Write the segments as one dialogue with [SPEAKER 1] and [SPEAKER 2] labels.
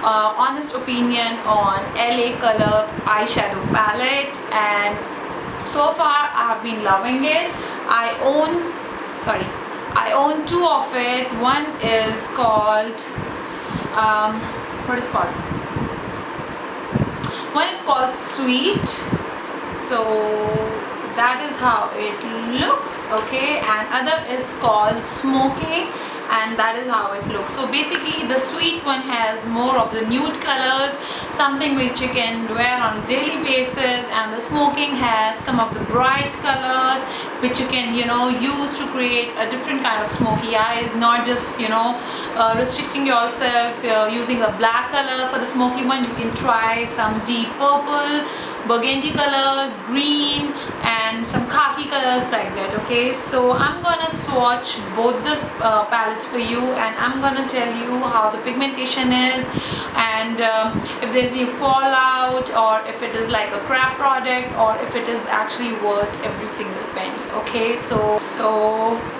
[SPEAKER 1] honest opinion on LA Color eyeshadow palette, and so far I have been loving it. I own two of it. One is called what is called? One is called Sweet. So that is how it looks, okay, and other is called Smoky, and that is how it looks. So basically the Sweet one has more of the nude colors, something which you can wear on a daily basis, and the Smoking has some of the bright colors which you can use to create a different kind of smoky eyes, not just restricting yourself using a black color. For the smoky one you can try some deep purple, burgundy colors, green, and some khaki colors like that. Okay, so I'm gonna swatch both the palettes for you, and I'm gonna tell you how the pigmentation is, and if there's a fallout, or if it is like a crap product, or if it is actually worth every single penny. Okay, so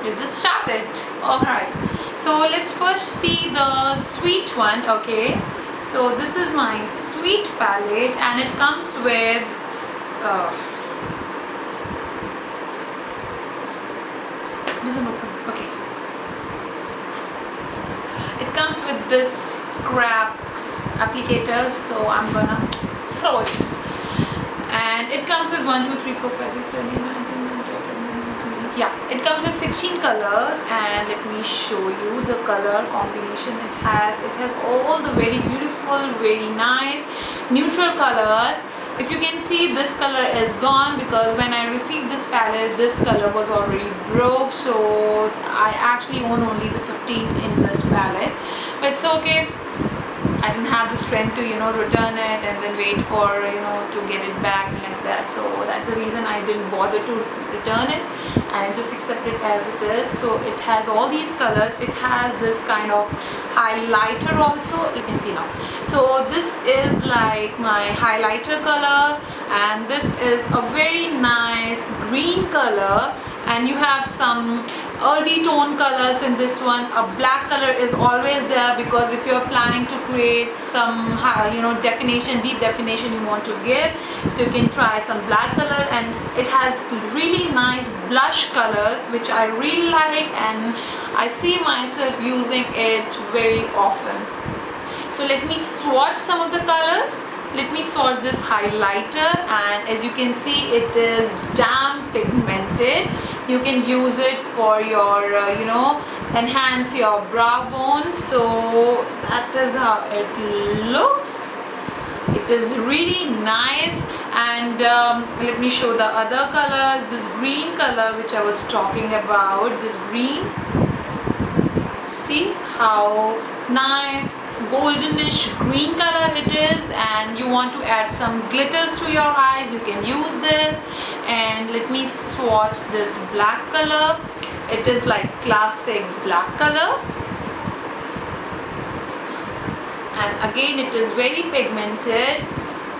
[SPEAKER 1] let's just start it. Alright, so let's first see the Sweet one. Okay, so this is my Sweet palette, and it comes with doesn't open. Okay, it comes with this crap applicator, so I'm gonna throw it. And it comes with 1 2 3 4 5 6 7 8 9 10 11 12 yeah, it comes with 16 colors, and let me show you the color combination it has. It has all the very beautiful, very nice neutral colors. If you can see, this color is gone because when I received this palette, this color was already broke, so I actually own only the 15 in this palette, but it's okay. I didn't have the strength to return it and then wait for to get it back like that, so that's the reason I didn't bother to return it and just accept it as it is. So it has all these colors. It has this kind of highlighter also, you can see now. So this is like my highlighter color, and this is a very nice green color, and you have some earthy tone colors in this one. A black color is always there because if you're planning to create some definition, deep definition you want to give, so you can try some black color. And it has really nice blush colors which I really like, and I see myself using it very often. So let me swatch some of the colors. Let me swatch this highlighter, and as you can see, it is damn pigmented. You can use it for your enhance your brow bone. So that is how it looks. It is really nice. And let me show the other colors. This green color which I was talking about, this green, see how nice goldenish green color it is, and you want to add some glitters to your eyes, you can use this. And let me swatch this black color. It is like classic black color, and again it is very pigmented,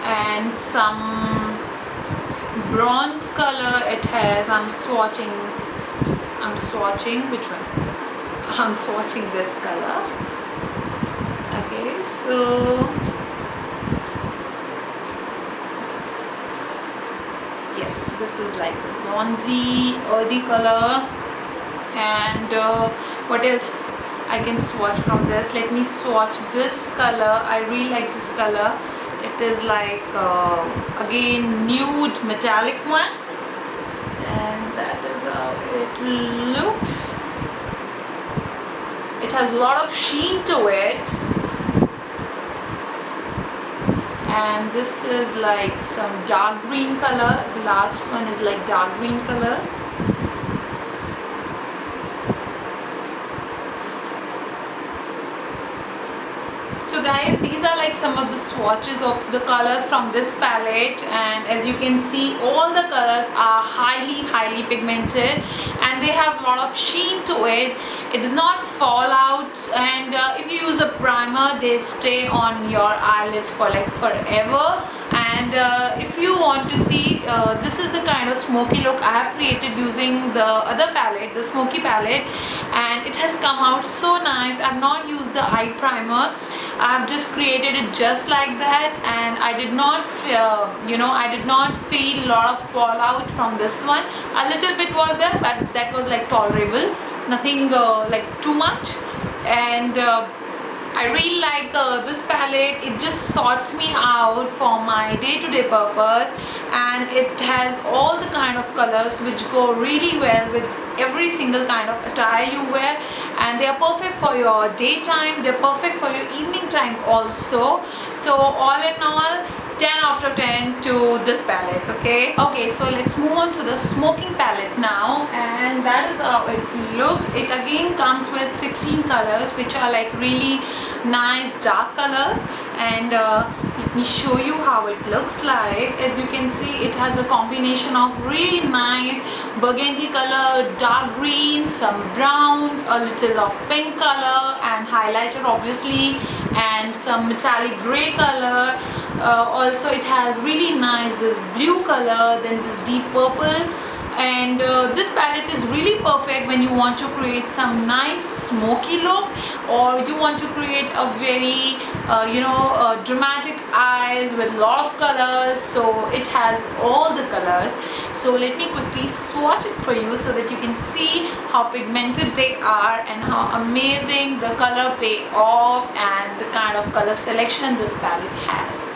[SPEAKER 1] and some bronze color it has. I'm swatching which one? I'm swatching this color. Okay, so yes, this is like bronzy earthy color. And what else I can swatch from this? Let me swatch this color. I really like this color. It is like again nude metallic one, and that is how it looks. It has a lot of sheen to it, and this is like some dark green color. The last one is like dark green color. So guys, these are like some of the swatches of the colors from this palette, and as you can see, all the colors are highly pigmented, and they have a lot of sheen to it. It does not fall out, and if you use a primer, they stay on your eyelids for like forever. And if you want to see, this is the kind of smoky look I have created using the other palette, the smoky palette, and it has come out so nice. I have not used the eye primer. I have just created it just like that, and I did not I did not feel a lot of fallout from this one. A little bit was there, but that was like tolerable, nothing like too much. And I really like this palette. It just sorts me out for my day-to-day purpose, and it has all the kind of colors which go really well with every single kind of attire you wear, and they are perfect for your daytime, they're perfect for your evening time also. So all in all, 10 out of 10 to this palette. Okay, so let's move on to the smoking palette now, and that is how it looks. It again comes with 16 colors, which are like really nice dark colors, and let me show you how it looks like. As you can see, it has a combination of really nice burgundy color, dark green, some brown, a little of pink color, and highlighter obviously, and some metallic gray color. Also it has really nice this blue color, then this deep purple, and this palette is really perfect when you want to create some nice smoky look, or you want to create a very dramatic eyes with lot of colors. So it has all the colors. So let me quickly swatch it for you so that you can see how pigmented they are and how amazing the color payoff and the kind of color selection this palette has.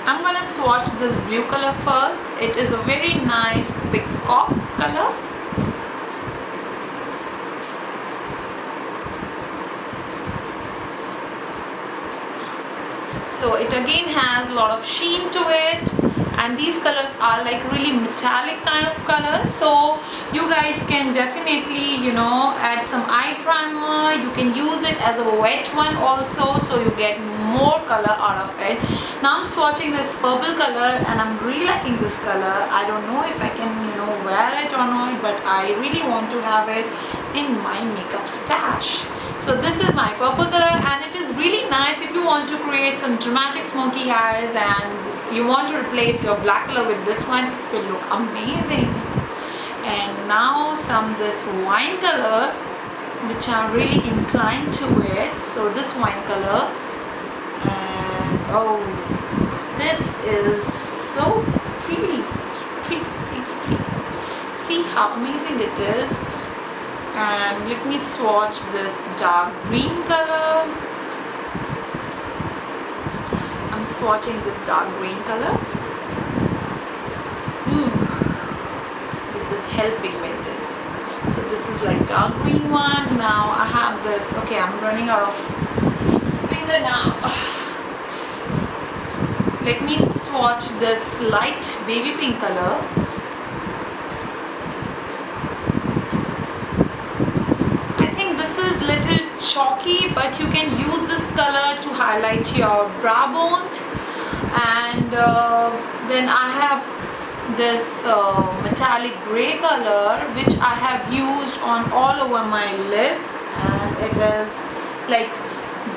[SPEAKER 1] I'm gonna swatch this blue color first. It is a very nice peacock color. So it again has a lot of sheen to it, and these colors are like really metallic kind of colors. So you guys can definitely add some eye primer. You can use it as a wet one also, so you get more color out of it. Now I'm swatching this purple color, and I'm really liking this color. I don't know if I can wear it or not, but I really want to have it in my makeup stash. So this is my purple color, and it is really nice if you want to create some dramatic smoky eyes and you want to replace your black color with this one. It will look amazing. And now this wine color, which I'm really inclined to it. So this wine color, and oh, this is so pretty. See how amazing it is. And let me swatch this dark green color. I'm swatching this dark green color. This is hell pigmented. So this is like dark green one. Now I have this. Okay, I'm running out of finger now. Let me swatch this light baby pink color. This is little chalky, but you can use this color to highlight your brow bones. And then I have this metallic gray color, which I have used on all over my lids, and it is like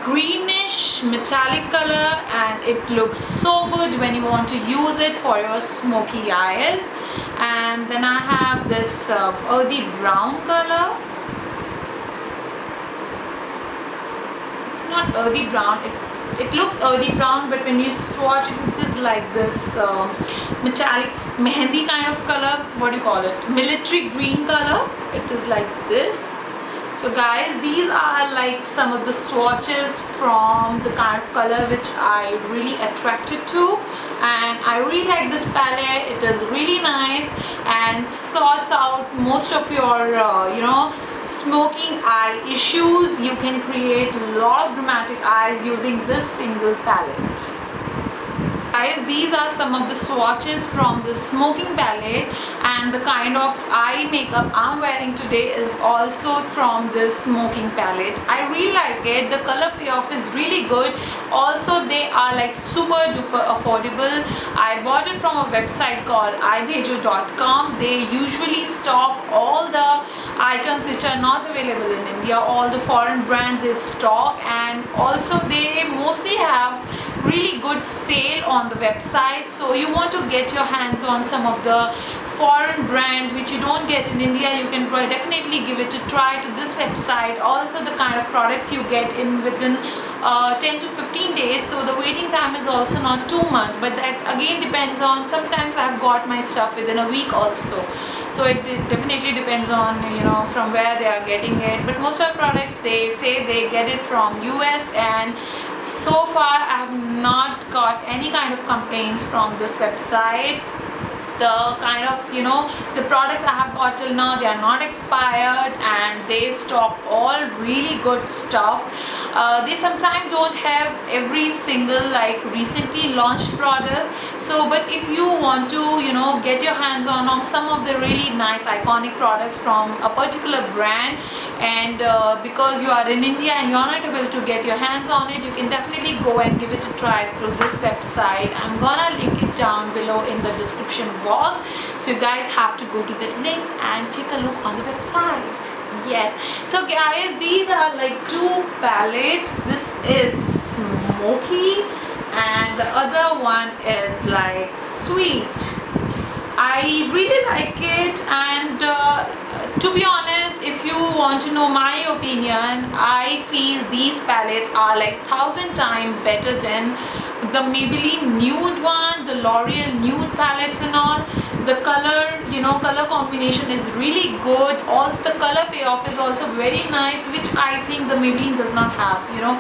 [SPEAKER 1] greenish metallic color, and it looks so good when you want to use it for your smoky eyes. And then I have this earthy brown color. It's not earthy brown, it looks earthy brown, but when you swatch it, it is like this metallic mehendi kind of color. What do you call it? Military green color. It is like this. So guys, these are like some of the swatches from the kind of color which I really attracted to, and I really like this palette. It is really nice and sorts out most of your smoking eye issues. You can create a lot of dramatic eyes using this single palette. Guys, these are some of the swatches from the smoking palette, and the kind of eye makeup I'm wearing today is also from this smoking palette. I really like it. The color payoff is really good. Also, they are like super duper affordable. I bought it from a website called eyebhejo.com. They usually stock all the items which are not available in India. All the foreign brands is stock, and also they mostly have really good good sale on the website. So you want to get your hands on some of the foreign brands which you don't get in India, you can definitely give it a try to this website. Also the kind of products you get in within 10 to 15 days, so the waiting time is also not too much, but that again depends on, sometimes I've got my stuff within a week also, so it definitely depends on, you know, from where they are getting it. But most of the products, they say they get it from US, and so far I have not got any kind of complaints from this website. The kind of, you know, the products I have got till now, they are not expired, and they stock all really good stuff. They sometimes don't have every single like recently launched product, so but if you want to, you know, get your hands on some of the really nice iconic products from a particular brand, and because you are in India and you are not able to get your hands on it, you can definitely go and give it a try through this website. I'm gonna link it down below in the description box, so you guys have to go to that link and take a look on the website. Yes, so guys, these are like two palettes. This is smoky and the other one is like sweet. I really like it, and to be honest, if you want to know my opinion, I feel these palettes are like 1,000 times better than the Maybelline nude one, the L'Oreal nude palettes and all. The color, you know, color combination is really good. Also the color payoff is also very nice, which I think the Maybelline does not have, you know.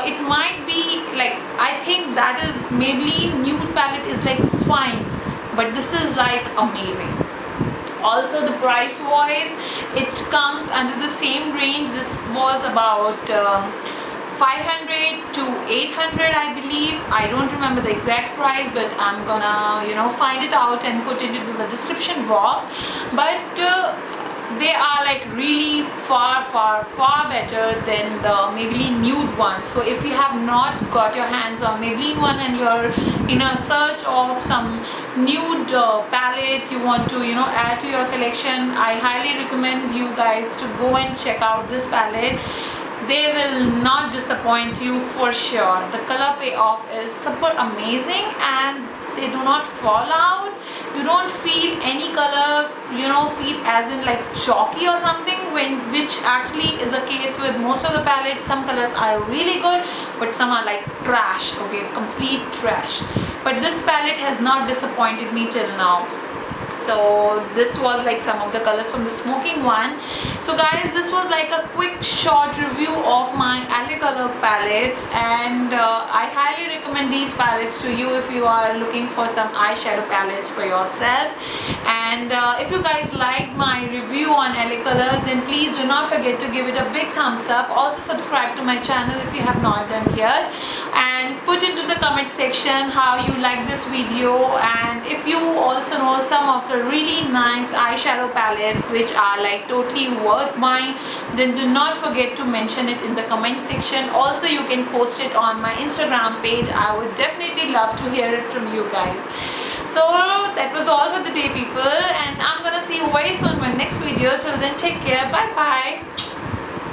[SPEAKER 1] It might be like, I think that is Maybelline nude palette is like fine, but this is like amazing. Also the price wise, it comes under the same range. This was about 500 to 800, I believe. I don't remember the exact price, but I'm gonna, you know, find it out and put it into the description box. But they are like really far better than the Maybelline nude one. So if you have not got your hands on Maybelline one and you're in a search of some nude palette you want to, you know, add to your collection, I highly recommend you guys to go and check out this palette. They will not disappoint you for sure. The color payoff is super amazing, and they do not fall out. You don't feel any color, you know, feel as in like chalky or something, which actually is a case with most of the palettes. Some colors are really good, but some are like trash, okay, complete trash. But this palette has not disappointed me till now. So this was like some of the colors from the smoking one. So guys, this was like a quick short review of my LA Color palettes, and I highly recommend these palettes to you if you are looking for some eyeshadow palettes for yourself. And if you guys liked my review on LA Colors, then please do not forget to give it a big thumbs up. Also subscribe to my channel if you have not done yet, and put into the comment section how you like this video. And if you also know some of the really nice eyeshadow palettes which are like totally worth buying, then do not forget to mention it in the comment section. Also you can post it on my Instagram page. I would definitely love to hear it from you guys. So that was all for the day, people, and I'm gonna see you very soon in my next video. Till then, take care. Bye bye.